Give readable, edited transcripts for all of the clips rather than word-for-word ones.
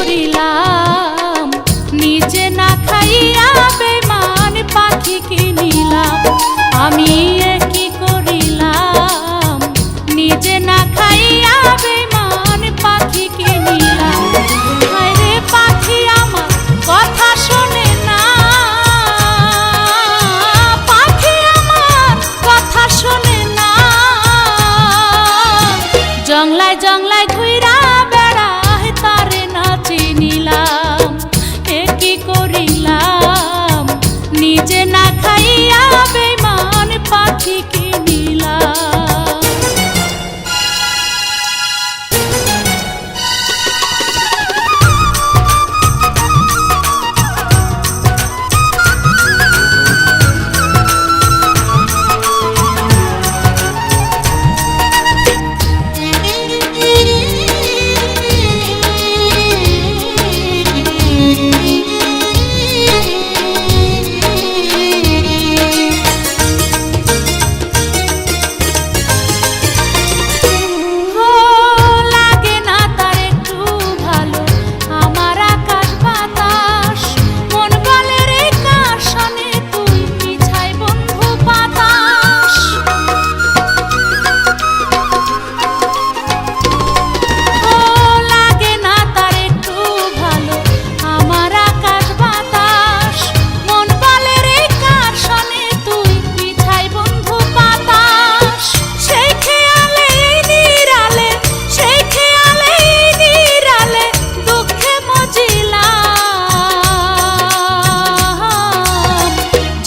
করিলাম নিজে না খাইয়া বেঈমান পাখি কিনিলাম। আমি কি করিলাম নিজে না খাইয়া বেঈমান পাখি কিনিলাম। হায়রে পাখি আমার কথা শোনে না, পাখি আমার কথা শোনে না। জংলায় জংলায় ঘুইরা বেড়ায় তারে না চিনিলাম। এ কি করিলাম নিজে না খাইয়া বেঈমান পাখি কিনিলাম।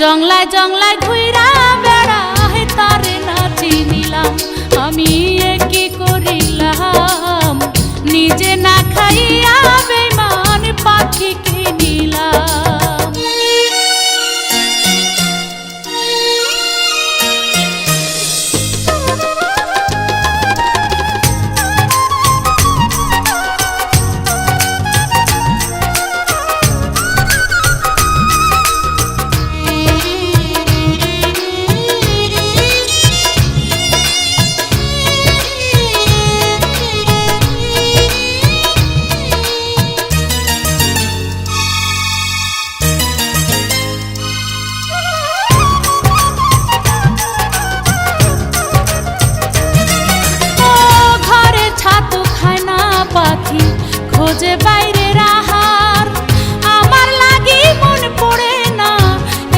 জংলায় জংলায় ঘুইরা বেড়ায় তারে না চিনিলাম। আমি কি করিলাম নিজে না খাইয়া বেঈমান পাখি কিনিলাম। পাখি খোঁজে বাইরের আহার, আমার লাগি মন পড়ে না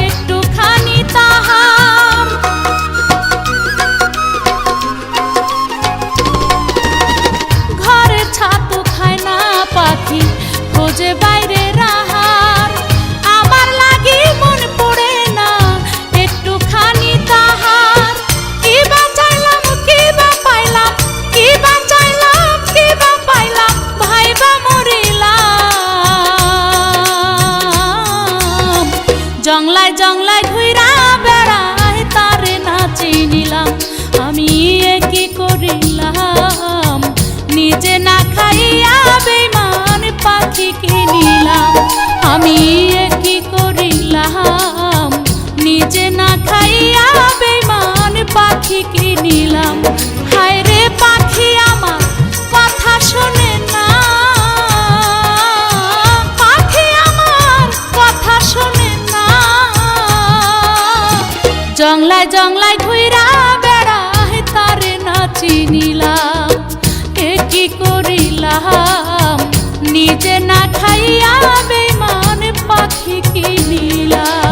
একটুখানি তাহার। ঘরে ছাতু খায় না পাখি খোঁজে বাইরের আহার, আমার লাগি মন পড়ে না একটুখানি তাহার। কি বা চাইলাম কি বা পাইলাম, কি বা চাইলাম কি বা পাইলাম, ভাইবা মরিলাম। জংলায় জংলায় ঘুইরা বেড়ায় তারে না চিনিলাম। আমি কি করিলাম নিজে না খাইয়া বেঈমান পাখি কিনিলাম। আমি কি করিলাম নিজে না খাইয়া বেঈমান পাখি কিনিলাম। হায়রে পাখি আমার কথা শোনে না, পাখি আমার কথা শোনে না। জংলায় জংলায় ঘুইরা বেড়ায় তারে না চিনিলাম। এ কি করিলাম নিজে না খাইয়া বেঈমান পাখি কিনিলাম।